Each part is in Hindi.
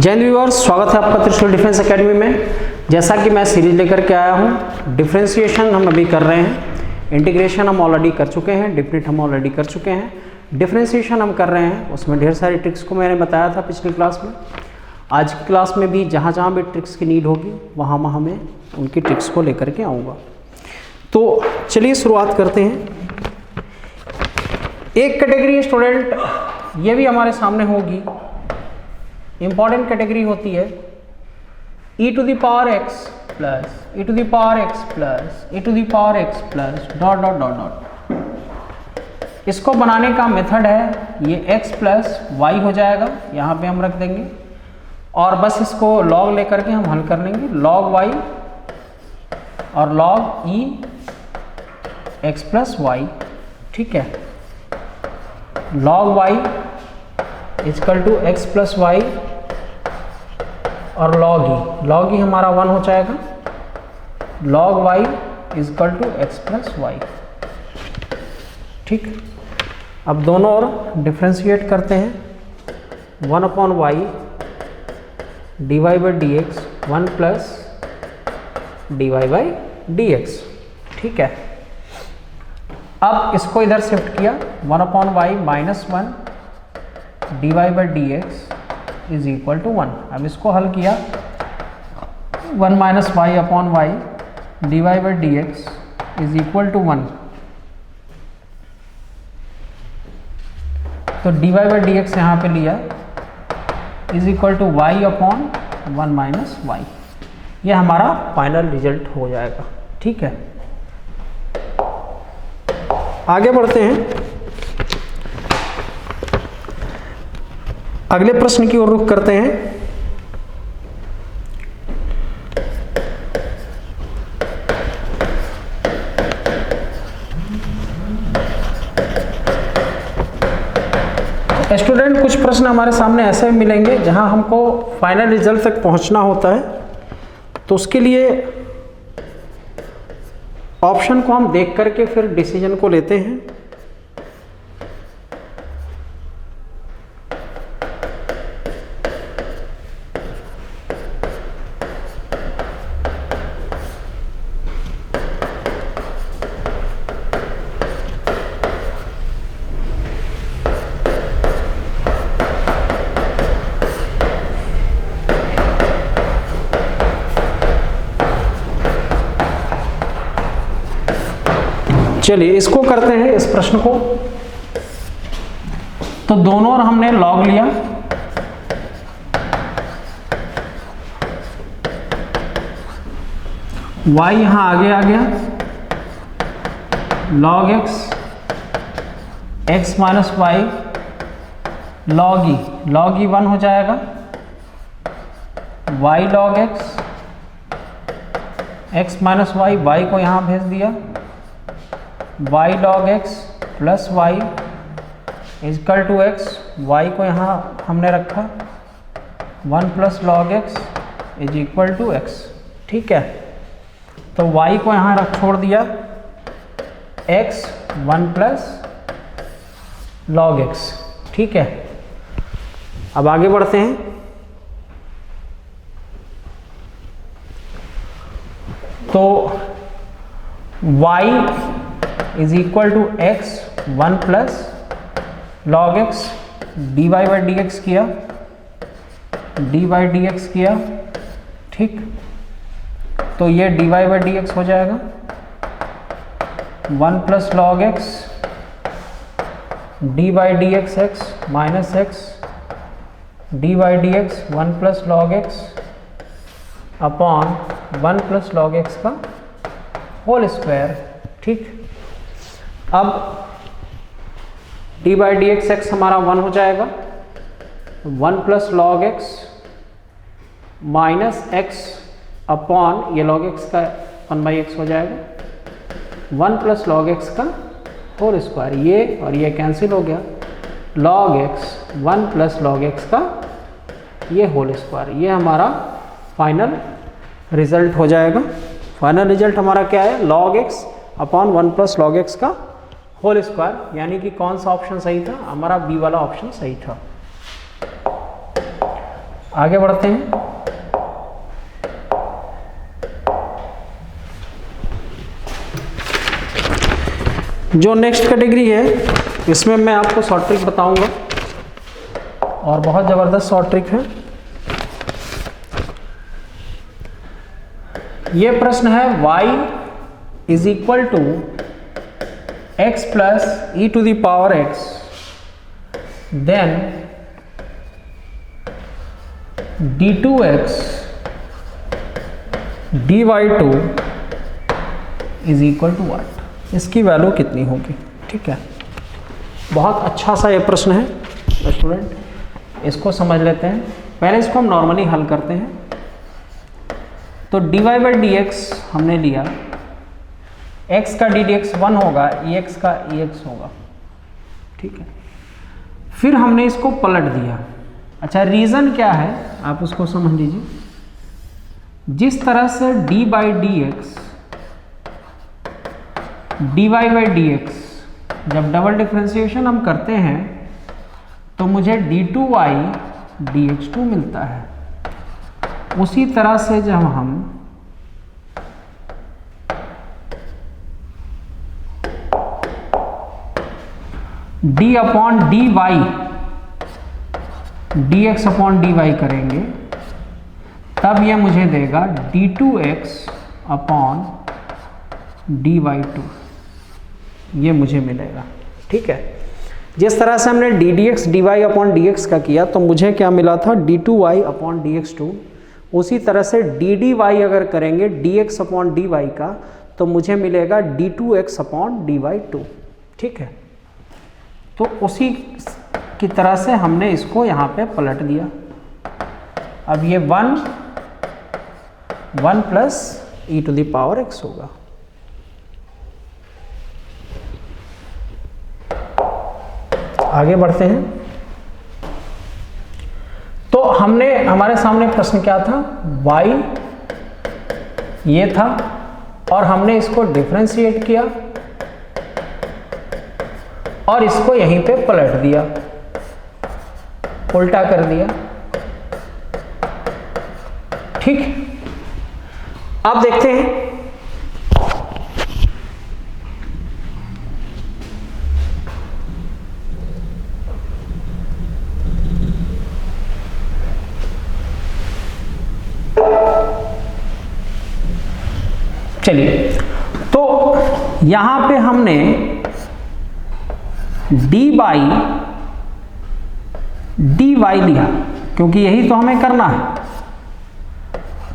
जय हिंद व्यूअर्स, स्वागत है आपका त्रिशूल डिफेंस एकेडमी में। जैसा कि मैं सीरीज लेकर के आया हूं, डिफरेंशिएशन हम अभी कर रहे हैं, इंटीग्रेशन हम ऑलरेडी कर चुके हैं, डिफरेंट हम ऑलरेडी कर चुके हैं, डिफरेंशिएशन हम कर रहे हैं। उसमें ढेर सारी ट्रिक्स को मैंने बताया था पिछली क्लास में। आज की क्लास में भी जहाँ जहाँ भी ट्रिक्स की नीड होगी वहाँ मैं उनकी ट्रिक्स को लेकर के आऊँगा। तो चलिए शुरुआत करते हैं। एक कैटेगरी स्टूडेंट ये भी हमारे सामने होगी, इंपॉर्टेंट कैटेगरी होती है e to the power x plus e to the power x plus e to the power x plus dot dot dot dot. इसको बनाने का मेथड है ये x प्लस वाई हो जाएगा, यहाँ पे हम रख देंगे और बस इसको log लेकर के हम हल कर लेंगे। log y और log e x plus Y, ठीक है। log y is equal to x plus Y और log e हमारा 1 हो जाएगा। log y is equal to x plus Y, ठीक। अब दोनों और डिफ्रेंशिएट करते हैं। 1 upon Y D Y by D X, 1 plus D Y by D X, ठीक है। अब इसको इधर शिफ्ट किया, 1 upon Y minus 1 D Y by D X is equal to 1। अब इसको हल किया, 1 minus Y upon Y D Y by D X is equal to 1। तो D Y by D X यहाँ पे लिया is equal to Y upon 1 minus Y. ये हमारा फाइनल रिजल्ट हो जाएगा, ठीक है। आगे बढ़ते हैं, अगले प्रश्न की ओर रुख करते हैं। स्टूडेंट कुछ प्रश्न हमारे सामने ऐसे मिलेंगे जहां हमको फाइनल रिजल्ट तक पहुंचना होता है, तो उसके लिए ऑप्शन को हम देख करके फिर डिसीजन को लेते हैं। चलिए इसको करते हैं, इस प्रश्न को। तो दोनों और हमने log लिया, y यहां आगे आ गया, log x minus Y log e 1 हो जाएगा। y log x minus Y, y को यहां भेज दिया, y log x plus Y is equal to x, y को यहाँ हमने रखा 1 plus log x is equal to x, ठीक है। तो y को यहाँ रख छोड़ दिया, x 1 प्लस log x, ठीक है। अब आगे बढ़ते हैं। तो y is equal to x 1 plus log x D Y by D X किया, डी बाई डी एक्स किया, ठीक। तो ये D Y by D X हो जाएगा 1 plus log x D by D X X minus X D by D X 1 plus log x upon 1 plus log x का होल स्क्वायर, ठीक। अब D by D X X हमारा 1 हो जाएगा, 1 plus log x minus x upon ये log x का 1 बाई एक्स हो जाएगा, 1 प्लस log x का होल स्क्वायर, ये और ये कैंसिल हो गया, log x 1 plus log x का ये होल स्क्वायर। ये हमारा फाइनल रिजल्ट हो जाएगा। फाइनल रिजल्ट हमारा क्या है, log x upon 1 plus log x का होल स्क्वायर, यानी कि कौन सा ऑप्शन सही था, हमारा बी वाला ऑप्शन सही था। आगे बढ़ते हैं। जो नेक्स्ट कैटेगरी है इसमें मैं आपको शॉर्ट ट्रिक बताऊंगा और बहुत ज़बरदस्त शॉर्ट ट्रिक है। ये प्रश्न है y is equal to x plus E to the power x, then d2x dy2 is equal to what, इसकी वैल्यू कितनी होगी। ठीक है, बहुत अच्छा सा ये प्रश्न है स्टूडेंट, इसको समझ लेते हैं। पहले इसको हम नॉर्मली हल करते हैं। तो dy बाई डी एक्स हमने लिया, x का डी डी एक्स 1 होगा, ex का ex होगा। ठीक है, फिर हमने इसको पलट दिया। अच्छा, रीज़न क्या है आप उसको समझ लीजिए। जिस तरह से d by D x dy by D x जब डबल डिफ्रेंशिएशन हम करते हैं तो मुझे d2y dx2 मिलता है। उसी तरह से जब हम d upon D Y dx upon D Y करेंगे तब यह मुझे देगा d2x अपॉन dy2, ये मुझे मिलेगा। ठीक है, जिस तरह से हमने D D X D Y upon D X का किया तो मुझे क्या मिला था d2y अपॉन dx2, उसी तरह से dy अगर करेंगे dx अपॉन dy का तो मुझे मिलेगा d2x अपॉन dy2। ठीक है, तो उसी की तरह से हमने इसको यहाँ पे पलट दिया। अब ये 1 plus E to the power x होगा। आगे बढ़ते हैं। तो हमने, हमारे सामने प्रश्न क्या था, y ये था और हमने इसको डिफरेंशिएट किया और इसको यहीं पे पलट दिया, उल्टा कर दिया। ठीक, अब देखते हैं। चलिए, तो यहां पे हमने d बाई डी वाई लिया क्योंकि यही तो हमें करना है,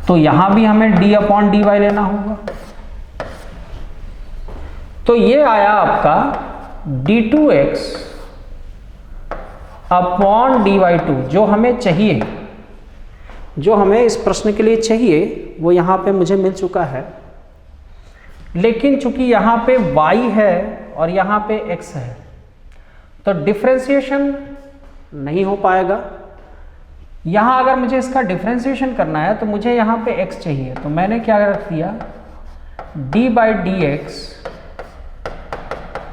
तो यहां भी हमें d अपॉन डी वाई लेना होगा। तो ये आया आपका d2x अपॉन dy2, जो हमें चाहिए, जो हमें इस प्रश्न के लिए चाहिए वो यहां पे मुझे मिल चुका है। लेकिन चूंकि यहाँ पे y है और यहाँ पे x है तो डिफरेंशिएशन नहीं हो पाएगा। यहाँ अगर मुझे इसका डिफरेंशिएशन करना है तो मुझे यहाँ पे x चाहिए, तो मैंने क्या रख दिया, d बाई डी एक्स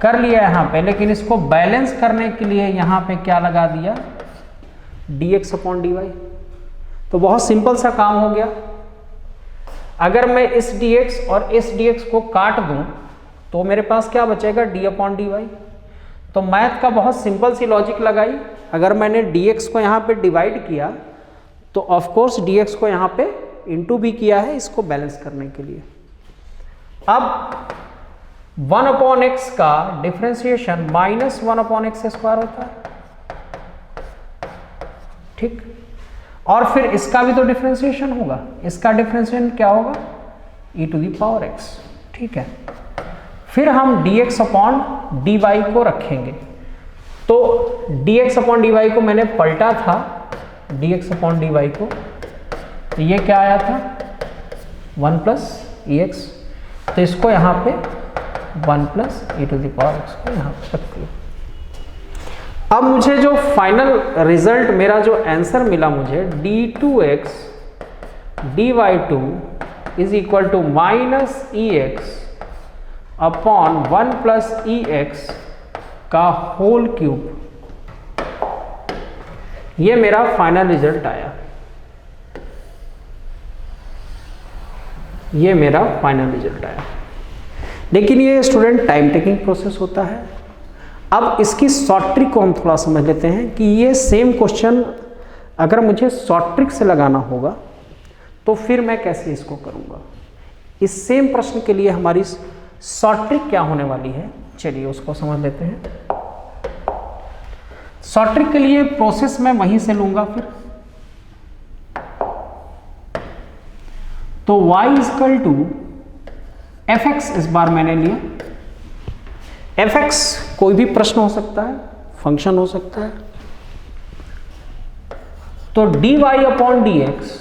कर लिया यहाँ पे, लेकिन इसको बैलेंस करने के लिए यहाँ पे क्या लगा दिया, dx अपॉन dy। तो बहुत सिंपल सा काम हो गया। अगर मैं इस dx और इस dx को काट दूं तो मेरे पास क्या बचेगा, d अपॉन डी वाई। तो मैथ का बहुत सिंपल सी लॉजिक लगाई। अगर मैंने dx को यहाँ पे डिवाइड किया तो ऑफ कोर्स dx को यहाँ पे इंटू भी किया है इसको बैलेंस करने के लिए। अब 1 अपॉन एक्स का differentiation minus 1 upon x square होता है। ठीक, और फिर इसका भी तो डिफरेंशिएशन होगा, इसका डिफरेंशिएशन क्या होगा, e to the power x। ठीक है, फिर हम dx अपॉन dy को रखेंगे। तो dx अपॉन dy को मैंने पलटा था, dx अपॉन dy को, तो ये क्या आया था 1 प्लस ex, तो इसको यहाँ पे 1 plus e to the power x को यहाँ पे रख दिया। अब मुझे जो फाइनल रिजल्ट, मेरा जो आंसर मिला मुझे, d2x dy2 is equal to minus ex upon 1 plus ex का होल क्यूब, ये मेरा फाइनल रिजल्ट आया। ये मेरा फाइनल रिजल्ट आया। लेकिन ये स्टूडेंट टाइम टेकिंग प्रोसेस होता है। अब इसकी शॉर्ट ट्रिक को हम थोड़ा समझ लेते हैं कि ये सेम क्वेश्चन अगर मुझे शॉर्ट ट्रिक से लगाना होगा तो फिर मैं कैसे इसको करूँगा। इस सेम प्रश्न के लिए हमारी शॉर्ट ट्रिक क्या होने वाली है, चलिए उसको समझ लेते हैं। शॉर्ट ट्रिक के लिए प्रोसेस मैं वहीं से लूँगा फिर। तो y is equal to F X इस बार मैंने लिया। एफ एक्स कोई भी प्रश्न हो सकता है, फंक्शन हो सकता है। तो dy upon D X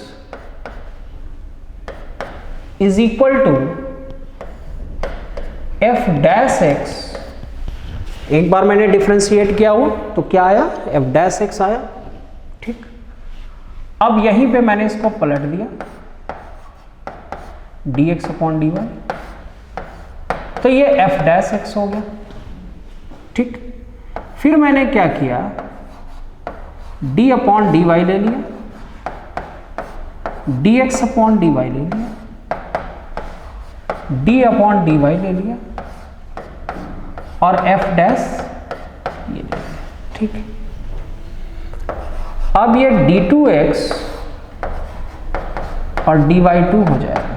is equal to F dash X. एक बार मैंने डिफ्रेंशिएट किया हो तो क्या आया, एफ डैश एक्स आया। ठीक, अब यहीं पे मैंने इसको पलट दिया, D X upon D Y, तो ये एफ डैश एक्स हो गया। ठीक, फिर मैंने क्या किया, डी अपॉन डी वाई ले लिया, D X upon D Y ले लिया, डी अपॉन डी वाई ले लिया और एफ डैश ये ले लिया। ठीक है, अब ये डी टू एक्स और डी वाई टू हो जाएगा।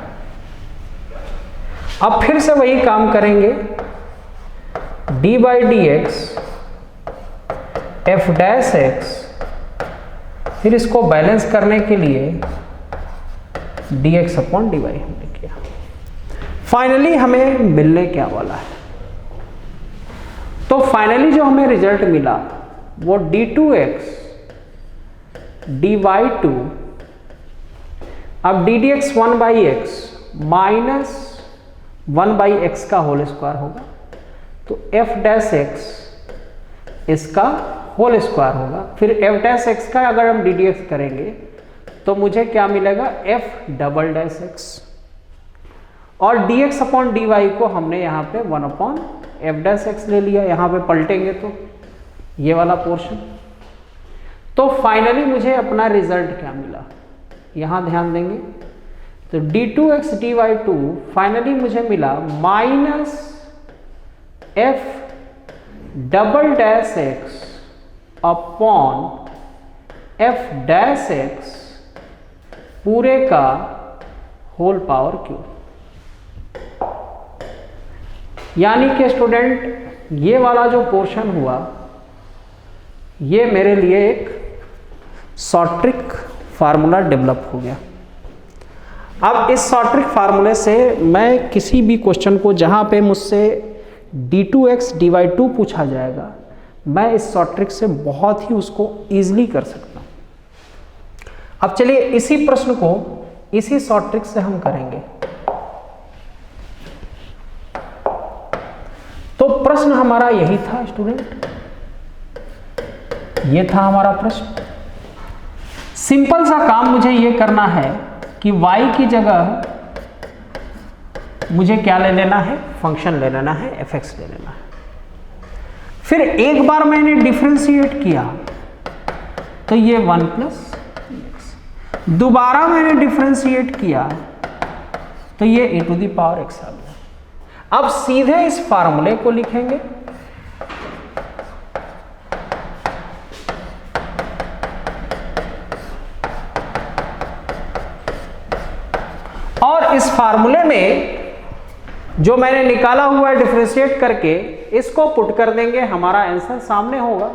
अब फिर से वही काम करेंगे, D by D X F dash X, फिर इसको बैलेंस करने के लिए D X upon D Y हमने किया। फाइनली हमें मिलने क्या वाला है, तो फाइनली जो हमें रिजल्ट मिला वो d two x D Y two, अब d D x one by x minus one by x का होल स्क्वायर होगा, तो एफ डैश एक्स इसका होल स्क्वायर होगा। फिर एफ डैश एक्स का अगर हम डी डी एक्स करेंगे तो मुझे क्या मिलेगा, एफ डबल डैश एक्स, और D X upon D Y को हमने यहाँ पे one upon F dash X ले लिया। यहाँ पे पलटेंगे तो ये वाला पोर्शन। तो फाइनली मुझे अपना रिजल्ट क्या मिला, यहाँ ध्यान देंगे, तो D two x D Y two finally मुझे मिला minus F double dash X upon F dash X पूरे का होल पावर क्यूब। यानी कि स्टूडेंट ये वाला जो पोर्शन हुआ ये मेरे लिए एक शॉर्ट ट्रिक फार्मूला डेवलप हो गया। अब इस शॉर्ट ट्रिक फार्मूले से मैं किसी भी क्वेश्चन को जहाँ पे मुझसे d2x dy2 पूछा जाएगा, मैं इस शॉर्ट ट्रिक से बहुत ही उसको ईजिली कर सकता हूँ। अब चलिए इसी प्रश्न को इसी शॉर्ट ट्रिक से हम करेंगे। तो प्रश्न हमारा यही था स्टूडेंट, ये था हमारा प्रश्न। सिंपल सा काम मुझे ये करना है कि y की जगह मुझे क्या ले लेना है, फंक्शन ले लेना है, fx ले लेना है। फिर एक बार मैंने डिफरेंशिएट किया तो ये 1 प्लस एक्स, दोबारा मैंने डिफरेंशिएट किया तो ये ए टू द पावर एक्स आ गया। अब सीधे इस फार्मूले को लिखेंगे, और इस फार्मूले में जो मैंने निकाला हुआ है डिफरेंशिएट करके इसको पुट कर देंगे, हमारा आंसर सामने होगा।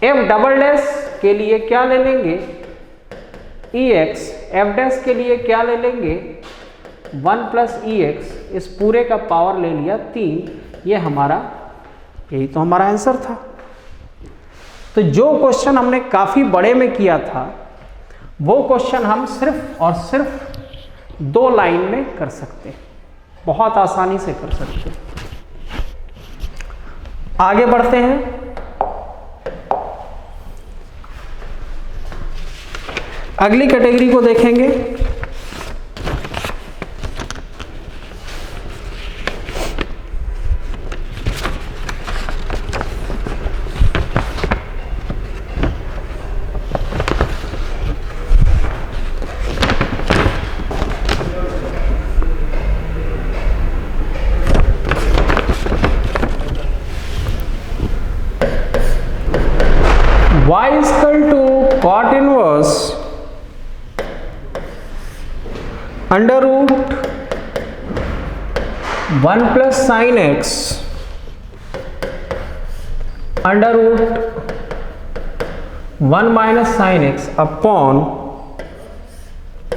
एफ डबल डैश के लिए क्या ले लेंगे, ई एक्स, एफ डैश के लिए क्या ले लेंगे, 1 प्लस ई एक्स, इस पूरे का पावर ले लिया 3। ये हमारा, यही तो हमारा आंसर था। तो जो क्वेश्चन हमने काफी बड़े में किया था वो क्वेश्चन हम सिर्फ और सिर्फ 2 लाइन में कर सकते, बहुत आसानी से कर सकते। आगे बढ़ते हैं, अगली कैटेगरी को देखेंगे। Under root 1 plus sine X under root 1 minus sine X upon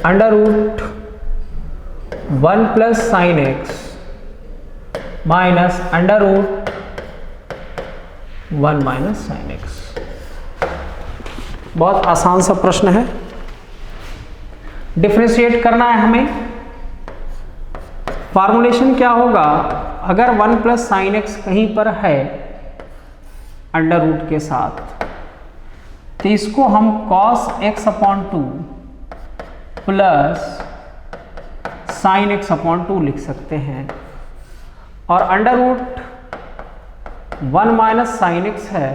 under root 1 plus sine X minus under root 1 minus sine X. बहुत आसान सा प्रश्न है। डिफरेंशिएट करना है हमें। फॉर्मूलेशन क्या होगा, अगर 1 प्लस साइन एक्स कहीं पर है अंडर रूट के साथ, तो इसको हम cos x upon 2 plus sine x upon 2 लिख सकते हैं। और under root 1 minus sine X है,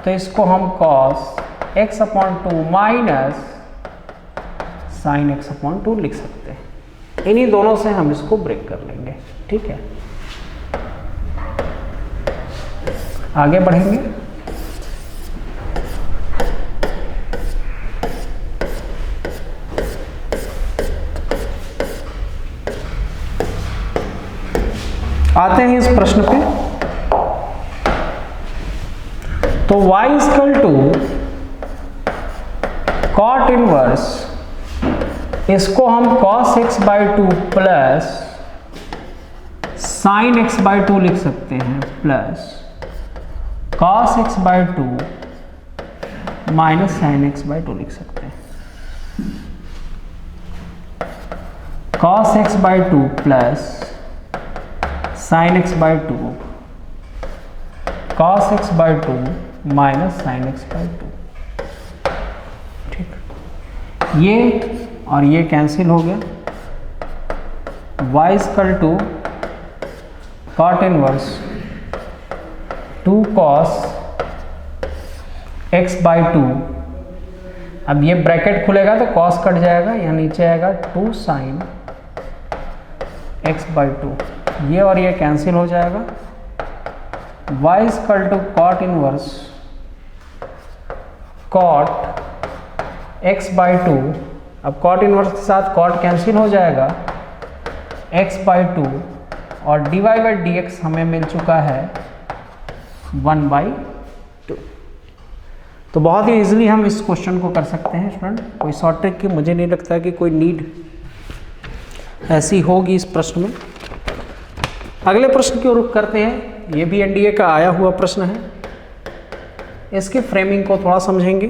तो इसको हम cos x upon 2 minus sine x upon 2 लिख सकते हैं। इन्हीं दोनों से हम इसको ब्रेक कर लेंगे। ठीक है, आगे बढ़ेंगे। आते हैं इस प्रश्न पे। तो y equal to cot inverse, इसको हम cos x by 2 plus sine x by 2 लिख सकते हैं, plus cos x by 2 minus sine x by 2 लिख सकते हैं। cos x by 2 plus sine x by 2 cos x by 2 minus sine x by 2। ठीक, ये और ये कैंसिल हो गया। y equal to cot inverse 2 cos x by 2। अब ये ब्रैकेट खुलेगा तो cos कट जाएगा, यहाँ नीचे आएगा 2 साइन x बाई 2। ये और ये कैंसिल हो जाएगा। y equal to cot inverse cot x by 2। अब कॉट इनवर्स के साथ कॉट कैंसिल हो जाएगा, x बाई 2 और dy बाई dx हमें मिल चुका है 1 बाई 2। तो बहुत ही इजीली हम इस क्वेश्चन को कर सकते हैं स्टूडेंट। कोई शॉर्ट ट्रिक की मुझे नहीं लगता कि कोई नीड ऐसी होगी इस प्रश्न में। अगले प्रश्न की ओर रुख करते हैं। ये भी एनडीए का आया हुआ प्रश्न है। इसके फ्रेमिंग को थोड़ा समझेंगे।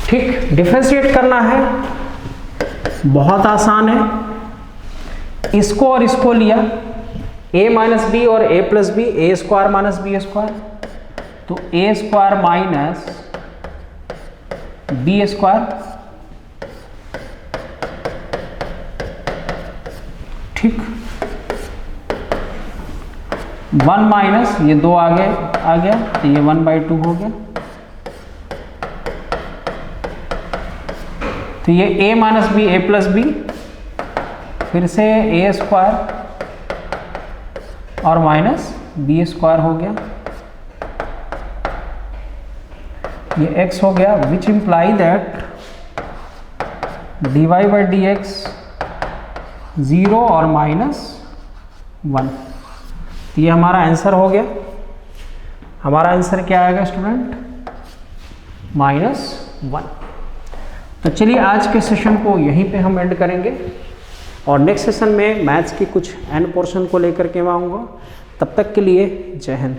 ठीक, डिफरेंशिएट करना है, बहुत आसान है। इसको और इसको लिया, a माइनस बी और a प्लस B, A square minus B square, तो A square minus B square. ठीक, 1 माइनस ये 2 आगे आ गया, तो ये 1 बाई 2 हो गया। तो ये a minus b, a plus b, फिर से ए स्क्वायर और माइनस बी स्क्वायर हो गया। ये x हो गया, which imply that dy by D x 0 और माइनस 1। तो ये हमारा आंसर हो गया। हमारा आंसर क्या आएगा स्टूडेंट, -1। तो चलिए आज के सेशन को यहीं पे हम एंड करेंगे और नेक्स्ट सेशन में मैथ्स की कुछ एंड पोर्शन को लेकर के मैं आऊँगा। तब तक के लिए जय हिंद।